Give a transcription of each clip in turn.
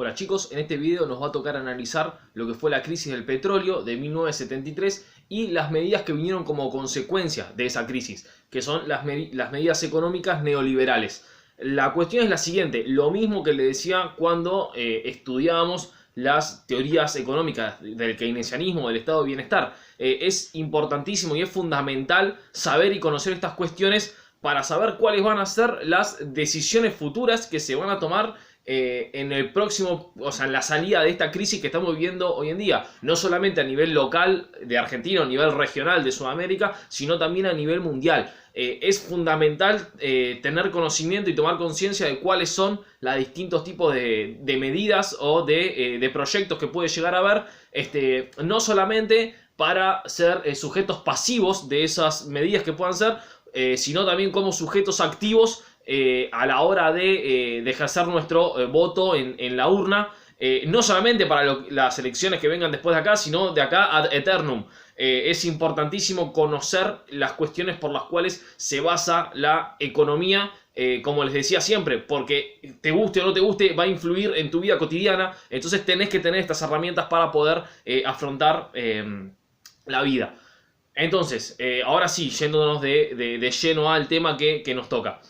Hola chicos, en este video nos va a tocar analizar lo que fue la crisis del petróleo de 1973 y las medidas que vinieron como consecuencia de esa crisis, que son las medidas económicas neoliberales. La cuestión es la siguiente, lo mismo que le decía cuando estudiábamos las teorías económicas del keynesianismo, del estado de bienestar. Es importantísimo y es fundamental saber y conocer estas cuestiones para saber cuáles van a ser las decisiones futuras que se van a tomar en el próximo, o sea, en la salida de esta crisis que estamos viviendo hoy en día, no solamente a nivel local de Argentina, a nivel regional de Sudamérica, sino también a nivel mundial. Es fundamental tener conocimiento y tomar conciencia de cuáles son los distintos tipos de medidas o de proyectos que puede llegar a haber, no solamente para ser sujetos pasivos de esas medidas que puedan ser, sino también como sujetos activos a la hora de ejercer nuestro voto en la urna, no solamente para las elecciones que vengan después de acá, sino de acá ad eternum. Es importantísimo conocer las cuestiones por las cuales se basa la economía, como les decía siempre, porque te guste o no te guste, va a influir en tu vida cotidiana, entonces tenés que tener estas herramientas para poder afrontar la vida. Entonces, ahora sí, yéndonos de lleno al tema que nos toca.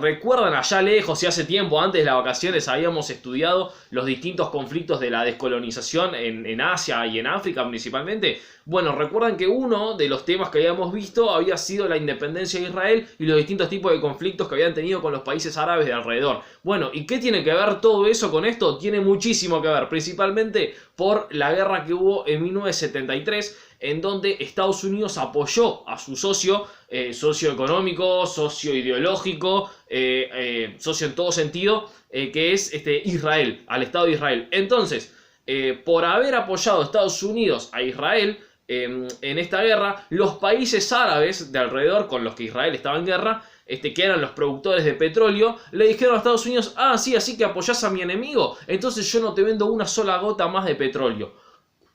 ¿Recuerdan allá lejos y hace tiempo, antes de las vacaciones, habíamos estudiado los distintos conflictos de la descolonización en Asia y en África principalmente? Bueno, recuerdan que uno de los temas que habíamos visto había sido la independencia de Israel y los distintos tipos de conflictos que habían tenido con los países árabes de alrededor. Bueno, ¿y qué tiene que ver todo eso con esto? Tiene muchísimo que ver, principalmente por la guerra que hubo en 1973, en donde Estados Unidos apoyó a su socio, socio económico, socio ideológico, socio en todo sentido, que es Israel, al Estado de Israel. Entonces, por haber apoyado a Estados Unidos a Israel en esta guerra, los países árabes de alrededor con los que Israel estaba en guerra, que eran los productores de petróleo, le dijeron a Estados Unidos: ah, sí, así que apoyás a mi enemigo, entonces yo no te vendo una sola gota más de petróleo.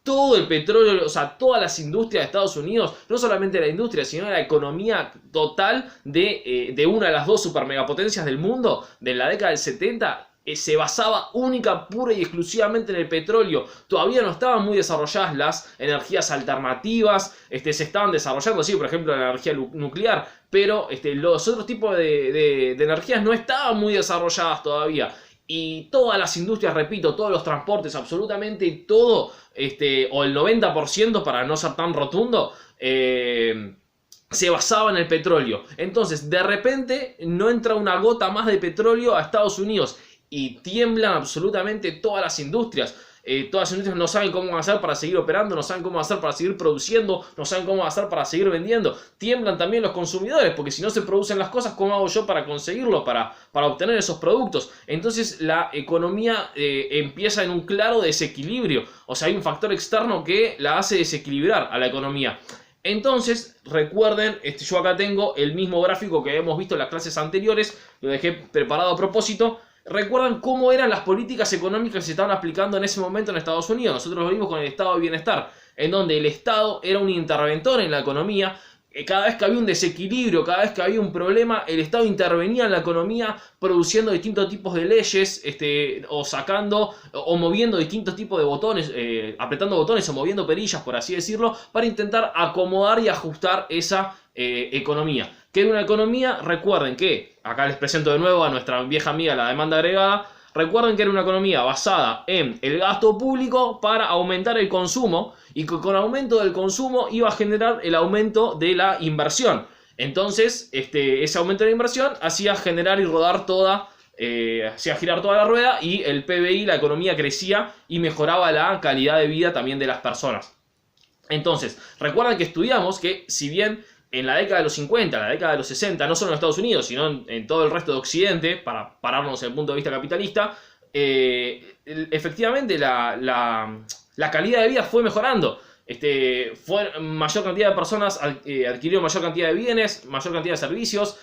Todo el petróleo, o sea, todas las industrias de Estados Unidos, no solamente la industria, sino la economía total de una de las dos supermegapotencias del mundo, de la década del 70, se basaba única, pura y exclusivamente en el petróleo. Todavía no estaban muy desarrolladas las energías alternativas, se estaban desarrollando, sí, por ejemplo, la energía nuclear, pero los otros tipos de energías no estaban muy desarrolladas todavía. Y todas las industrias, repito, todos los transportes, absolutamente todo, o el 90% para no ser tan rotundo, se basaba en el petróleo. Entonces, de repente, no entra una gota más de petróleo a Estados Unidos y tiemblan absolutamente todas las industrias. Todas las industrias no saben cómo hacer para seguir operando, no saben cómo hacer para seguir produciendo, no saben cómo hacer para seguir vendiendo. Tiemblan también los consumidores, porque si no se producen las cosas, ¿cómo hago yo para conseguirlo, para obtener esos productos? Entonces la economía empieza en un claro desequilibrio. O sea, hay un factor externo que la hace desequilibrar a la economía. Entonces, recuerden, yo acá tengo el mismo gráfico que hemos visto en las clases anteriores, lo dejé preparado a propósito. ¿Recuerdan cómo eran las políticas económicas que se estaban aplicando en ese momento en Estados Unidos? Nosotros lo vimos con el estado de bienestar, en donde el Estado era un interventor en la economía. Cada vez que había un desequilibrio, cada vez que había un problema, el Estado intervenía en la economía produciendo distintos tipos de leyes, o sacando o moviendo distintos tipos de botones, apretando botones o moviendo perillas, por así decirlo, para intentar acomodar y ajustar esa economía. Que era una economía, recuerden que, acá les presento de nuevo a nuestra vieja amiga la demanda agregada. Recuerden que era una economía basada en el gasto público para aumentar el consumo, y que con aumento del consumo iba a generar el aumento de la inversión. Entonces, ese aumento de la inversión hacía generar y rodar hacía girar toda la rueda, y el PBI, la economía, crecía y mejoraba la calidad de vida también de las personas. Entonces, recuerden que estudiamos que si bien en la década de los 50, la década de los 60, no solo en Estados Unidos, sino en todo el resto de Occidente, para pararnos en el punto de vista capitalista, efectivamente la calidad de vida fue mejorando. Fue mayor cantidad de personas adquirieron mayor cantidad de bienes, mayor cantidad de servicios,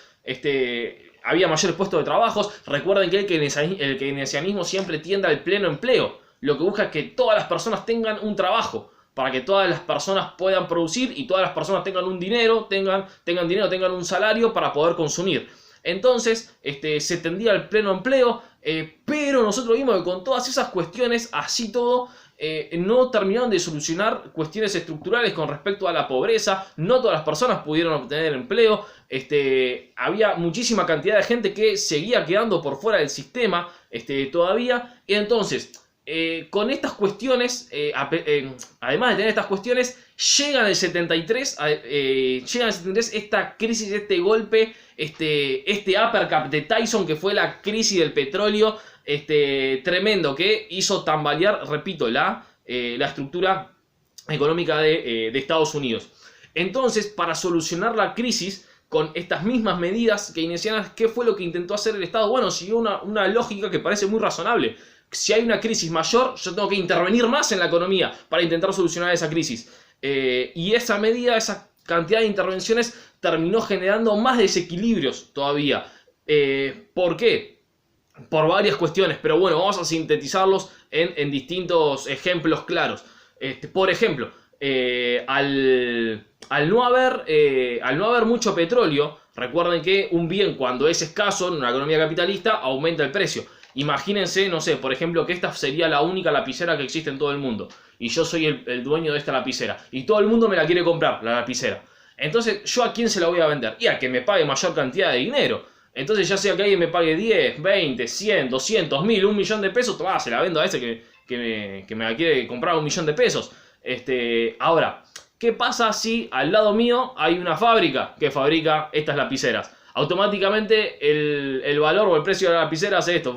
había mayores puestos de trabajo. Recuerden que el keynesianismo siempre tiende al pleno empleo. Lo que busca es que todas las personas tengan un trabajo, para que todas las personas puedan producir y todas las personas tengan un dinero, tengan un salario para poder consumir. Entonces, se tendía al pleno empleo, Pero nosotros vimos que con todas esas cuestiones, así todo, no terminaron de solucionar cuestiones estructurales con respecto a la pobreza. No todas las personas pudieron obtener empleo. Había muchísima cantidad de gente que seguía quedando por fuera del sistema todavía. Y entonces, con estas cuestiones, además de tener estas cuestiones, llega en el 73, esta crisis, este golpe, este uppercut de Tyson, que fue la crisis del petróleo, tremendo, que hizo tambalear, repito, la estructura económica de Estados Unidos. Entonces, para solucionar la crisis, con estas mismas medidas keynesianas, ¿qué fue lo que intentó hacer el Estado? Bueno, siguió una lógica que parece muy razonable. Si hay una crisis mayor, yo tengo que intervenir más en la economía para intentar solucionar esa crisis. Y esa medida, esa cantidad de intervenciones, terminó generando más desequilibrios todavía. ¿Por qué? Por varias cuestiones, pero bueno, vamos a sintetizarlos en distintos ejemplos claros. Por ejemplo, al no haber mucho petróleo, recuerden que un bien, cuando es escaso en una economía capitalista, aumenta el precio. Imagínense, no sé, por ejemplo, que esta sería la única lapicera que existe en todo el mundo. Y yo soy el dueño de esta lapicera. Y todo el mundo me la quiere comprar, la lapicera. Entonces, ¿yo a quién se la voy a vender? Y a que me pague mayor cantidad de dinero. Entonces, ya sea que alguien me pague 10, 20, 100, 200, 1000, 1 millón de pesos, tomá, se la vendo a ese que me la quiere comprar 1 millón de pesos. Ahora, ¿qué pasa si al lado mío hay una fábrica que fabrica estas lapiceras? Automáticamente el valor o el precio de la lapicera hace esto,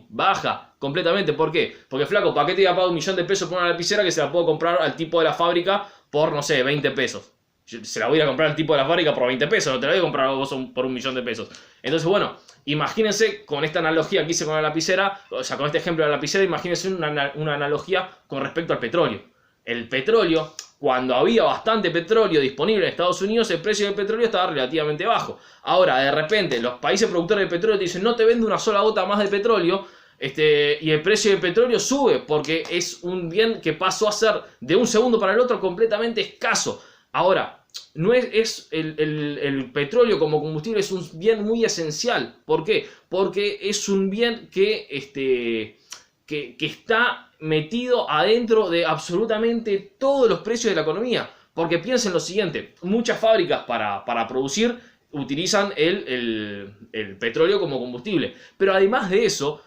baja completamente. ¿Por qué? Porque, flaco, ¿para qué te iba a pagar 1 millón de pesos por una lapicera que se la puedo comprar al tipo de la fábrica por, no sé, 20 pesos? Se la voy a comprar al tipo de la fábrica por 20 pesos, no te la voy a comprar vos por 1 millón de pesos. Entonces, bueno, imagínense con esta analogía que hice con la lapicera, o sea, con este ejemplo de la lapicera, imagínense una analogía con respecto al petróleo. El petróleo, cuando había bastante petróleo disponible en Estados Unidos, el precio del petróleo estaba relativamente bajo. Ahora, de repente, los países productores de petróleo te dicen, no te vendo una sola gota más de petróleo, y el precio del petróleo sube, porque es un bien que pasó a ser, de un segundo para el otro, completamente escaso. Ahora, no el petróleo como combustible es un bien muy esencial. ¿Por qué? Porque es un bien que está metido adentro de absolutamente todos los precios de la economía. Porque piensen lo siguiente, muchas fábricas para producir utilizan el petróleo como combustible. Pero además de eso,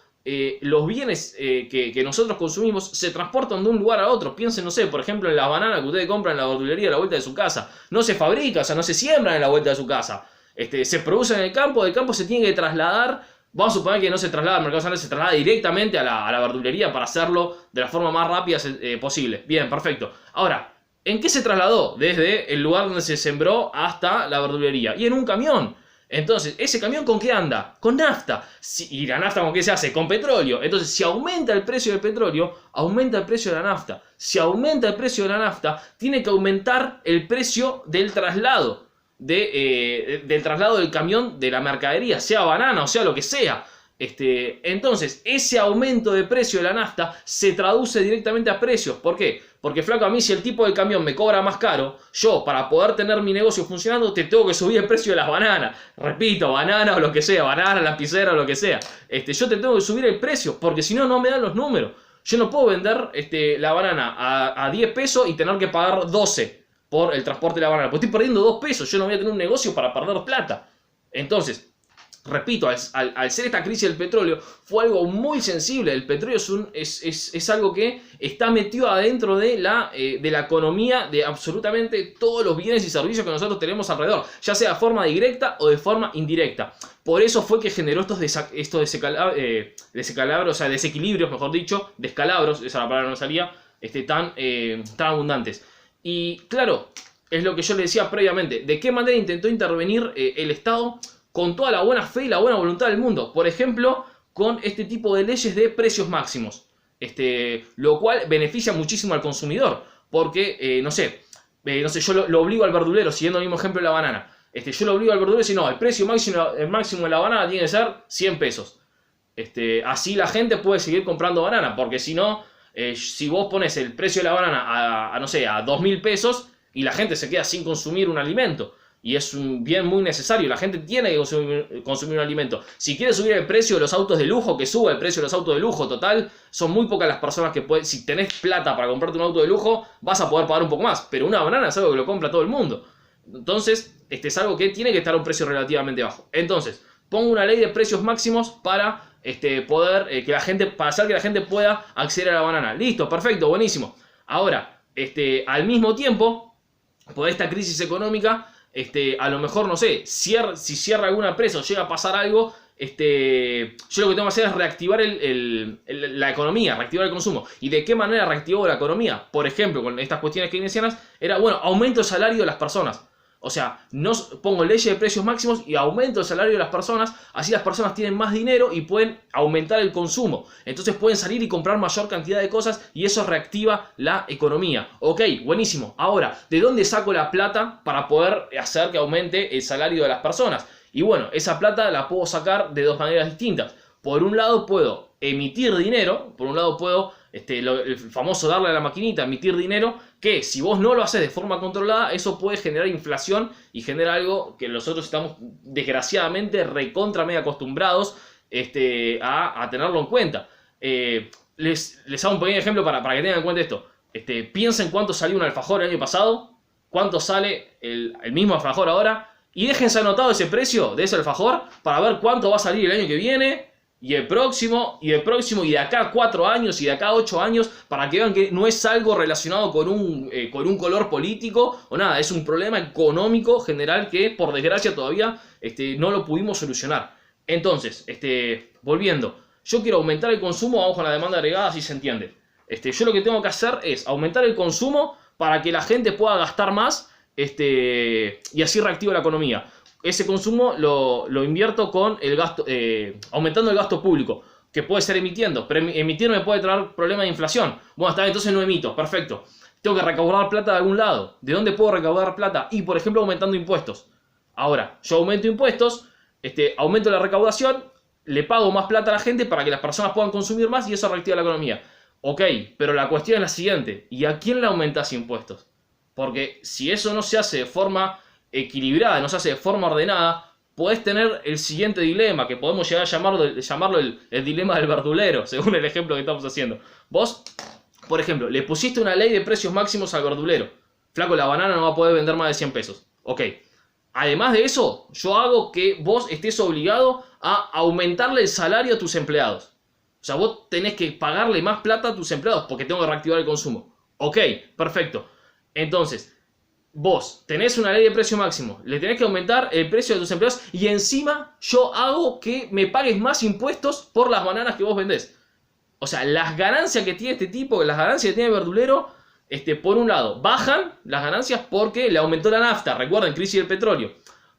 los bienes que nosotros consumimos se transportan de un lugar a otro. Piensen, no sé, por ejemplo, en las bananas que ustedes compran en la verdulería a la vuelta de su casa. No se fabrica, o sea, no se siembran en la vuelta de su casa. Se producen en el campo, del campo se tiene que trasladar. Vamos a suponer que no se traslada al mercado central, se traslada directamente a la verdulería para hacerlo de la forma más rápida posible. Bien, perfecto. Ahora, ¿en qué se trasladó? Desde el lugar donde se sembró hasta la verdulería. Y en un camión. Entonces, ¿ese camión con qué anda? Con nafta. ¿Y la nafta con qué se hace? Con petróleo. Entonces, si aumenta el precio del petróleo, aumenta el precio de la nafta. Si aumenta el precio de la nafta, tiene que aumentar el precio del traslado. Del traslado del camión de la mercadería, sea banana o sea lo que sea. Entonces, ese aumento de precio de la nafta se traduce directamente a precios. ¿Por qué? Porque, flaco, a mí si el tipo del camión me cobra más caro, yo para poder tener mi negocio funcionando te tengo que subir el precio de las bananas. Repito, banana o lo que sea, banana, lapicera o lo que sea. Yo te tengo que subir el precio porque si no, no me dan los números. Yo no puedo vender la banana a 10 pesos y tener que pagar 12 por el transporte de la banana. Porque estoy perdiendo 2 pesos, yo no voy a tener un negocio para perder plata. Entonces, repito, al ser esta crisis del petróleo, fue algo muy sensible. El petróleo es algo que está metido adentro de la economía de absolutamente todos los bienes y servicios que nosotros tenemos alrededor, ya sea de forma directa o de forma indirecta. Por eso fue que generó estos descalabros, o sea, desequilibrios, mejor dicho, descalabros, esa es la palabra que no salía, tan abundantes. Y claro, es lo que yo le decía previamente, ¿de qué manera intentó intervenir el Estado? Con toda la buena fe y la buena voluntad del mundo. Por ejemplo, con este tipo de leyes de precios máximos. Lo cual beneficia muchísimo al consumidor. Porque, no sé, yo lo obligo al verdulero, siguiendo el mismo ejemplo de la banana. Yo lo obligo al verdulero y decir, no, el precio máximo de la banana tiene que ser 100 pesos. Así la gente puede seguir comprando banana. Porque si no, si vos pones el precio de la banana no sé, a 2000 pesos y la gente se queda sin consumir un alimento. y es un bien muy necesario. La gente tiene que consumir un alimento. Si quiere subir el precio de los autos de lujo, que suba el precio de los autos de lujo. Total, son muy pocas las personas que pueden... Si tenés plata para comprarte un auto de lujo, vas a poder pagar un poco más. Pero una banana es algo que lo compra todo el mundo. Entonces, es algo que tiene que estar a un precio relativamente bajo. Entonces, pongo una ley de precios máximos para poder para hacer que la gente pueda acceder a la banana. Listo, perfecto, buenísimo. Ahora, al mismo tiempo, por esta crisis económica, a lo mejor, no sé, si cierra alguna empresa o llega a pasar algo, yo lo que tengo que hacer es reactivar la economía, reactivar el consumo. ¿Y de qué manera reactivo la economía? Por ejemplo, con estas cuestiones keynesianas, era, bueno, aumento el salario de las personas. O sea, no pongo leyes de precios máximos y aumento el salario de las personas, así las personas tienen más dinero y pueden aumentar el consumo. Entonces pueden salir y comprar mayor cantidad de cosas y eso reactiva la economía. Ok, buenísimo. Ahora, ¿de dónde saco la plata para poder hacer que aumente el salario de las personas? Y bueno, esa plata la puedo sacar de dos maneras distintas. Por un lado puedo emitir dinero, por un lado puedo, el famoso darle a la maquinita, emitir dinero, que si vos no lo haces de forma controlada, eso puede generar inflación y genera algo que nosotros estamos desgraciadamente recontra medio acostumbrados a tenerlo en cuenta. Les hago un pequeño ejemplo para que tengan en cuenta esto. Piensen cuánto salió un alfajor el año pasado, cuánto sale el mismo alfajor ahora, y déjense anotado ese precio de ese alfajor para ver cuánto va a salir el año que viene, y el próximo, y de acá a 4 años, y de acá a 8 años, para que vean que no es algo relacionado con un color político, o nada, es un problema económico general que, por desgracia, todavía no lo pudimos solucionar. Entonces, volviendo, yo quiero aumentar el consumo, vamos con la demanda agregada, así se entiende. Yo lo que tengo que hacer es aumentar el consumo para que la gente pueda gastar más, y así reactivo la economía. Ese consumo lo invierto con el gasto, aumentando el gasto público, que puede ser emitiendo, pero emitir me puede traer problemas de inflación. Bueno, está bien, entonces no emito, perfecto. Tengo que recaudar plata de algún lado. ¿De dónde puedo recaudar plata? Y, por ejemplo, aumentando impuestos. Ahora, yo aumento impuestos, aumento la recaudación, le pago más plata a la gente para que las personas puedan consumir más y eso reactiva la economía. Ok, pero la cuestión es la siguiente. ¿Y a quién le aumentas impuestos? Porque si eso no se hace de forma equilibrada, no se hace de forma ordenada, podés tener el siguiente dilema, que podemos llegar a llamarlo el dilema del verdulero, según el ejemplo que estamos haciendo. Vos, por ejemplo, le pusiste una ley de precios máximos al verdulero. Flaco, la banana no va a poder vender más de 100 pesos. Ok. Además de eso, yo hago que vos estés obligado a aumentarle el salario a tus empleados. O sea, vos tenés que pagarle más plata a tus empleados porque tengo que reactivar el consumo. Ok, perfecto. Entonces, vos tenés una ley de precio máximo, le tenés que aumentar el precio de tus empleados y encima yo hago que me pagues más impuestos por las bananas que vos vendés. O sea, las ganancias que tiene este tipo, las ganancias que tiene el verdulero, por un lado, bajan las ganancias porque le aumentó la nafta, recuerden, crisis del petróleo.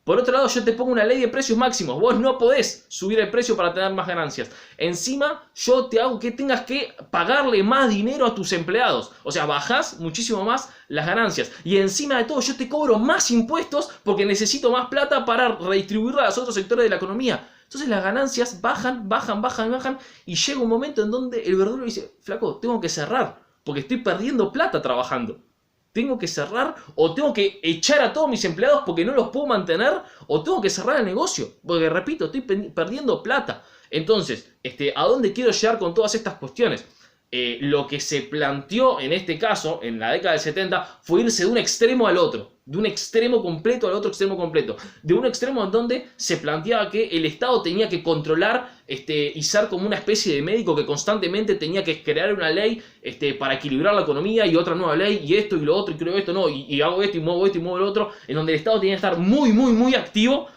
Por otro lado, yo te pongo una ley de precios máximos. Vos no podés subir el precio para tener más ganancias. Encima, yo te hago que tengas que pagarle más dinero a tus empleados. O sea, bajás muchísimo más las ganancias. Y encima de todo, yo te cobro más impuestos porque necesito más plata para redistribuirla a los otros sectores de la economía. Entonces las ganancias bajan. Y llega un momento en donde el verdulero dice, flaco, tengo que cerrar porque estoy perdiendo plata trabajando. Tengo que cerrar o tengo que echar a todos mis empleados porque no los puedo mantener o tengo que cerrar el negocio porque, repito, estoy perdiendo plata. Entonces, ¿a dónde quiero llegar con todas estas cuestiones? Lo que se planteó en este caso, en la década del 70, fue irse de un extremo al otro. De un extremo completo al otro extremo completo. De un extremo en donde se planteaba que el Estado tenía que controlar y ser como una especie de médico que constantemente tenía que crear una ley para equilibrar la economía y otra nueva ley y esto y lo otro y creo esto, no, y hago esto y muevo lo otro, en donde el Estado tenía que estar muy activo.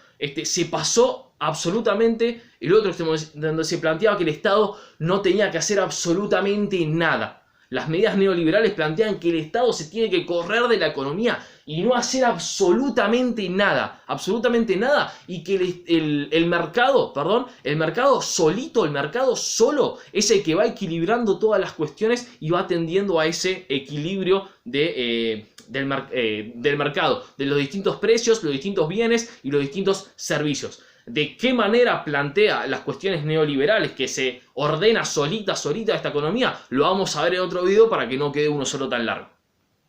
Se pasó absolutamente el otro extremo, donde se planteaba que el Estado no tenía que hacer absolutamente nada. Las medidas neoliberales plantean que el Estado se tiene que correr de la economía y no hacer absolutamente nada, y que el mercado solito, el mercado solo es el que va equilibrando todas las cuestiones y va atendiendo a ese equilibrio del mercado, de los distintos precios, los distintos bienes y los distintos servicios. ¿De qué manera plantea las cuestiones neoliberales que se ordena solita esta economía? Lo vamos a ver en otro video para que no quede uno solo tan largo.